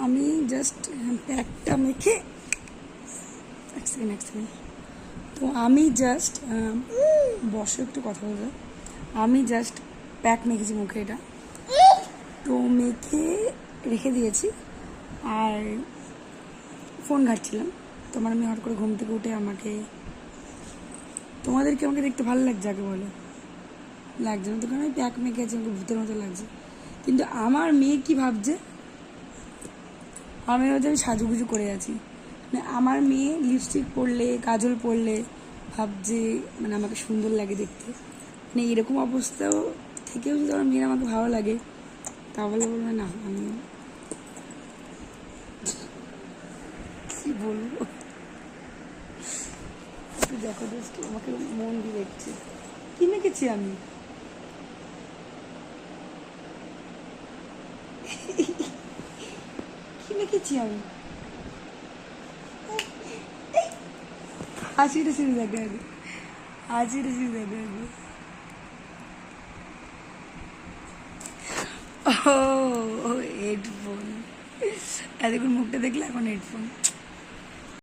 আমি জাস্ট প্যাকটা মেখে এক সেকেন্ড তো আমি জাস্ট বসে একটু কথা বলবো। আমি জাস্ট প্যাক মেখেছি মুখে, এটা তো মেখে রেখে দিয়েছি আর ফোন ঘাটছিলাম। তোমার আমি হঠাৎ করে ঘুম থেকে উঠে তোমাদেরকে আমাকে দেখতে ভালো লাগছে, আগে বলে লাগছে না তো, কারণ আমি প্যাক মেখে আছি, আমাকে ভূতের মতো লাগছে। কিন্তু আমার মেয়ে কি ভাবছে, আমার মেয়ে ভাবছে আমি সাজুগুজু করে আছি। মানে আমার মেয়ে লিপস্টিক পরলে, কাজল পরলে ভাবছে মানে আমাকে সুন্দর লাগে দেখতে। মানে এরকম অবস্থাও থেকেও যদি আমার মেয়ের আমাকে ভালো লাগে, তাহলে বলবে না আমি কি বলবো। একটু দেখো জাস্ট, আমাকে মন দিয়ে দেখছে কি মেখেছি আমি। কি মেখেছি আমি, হাসিটা শুরু দেখে আগে, হাসিটা শুরু দেখে আগে। ও হেডফোন, এতক্ষণ মুখটা দেখলে এখন হেডফোন।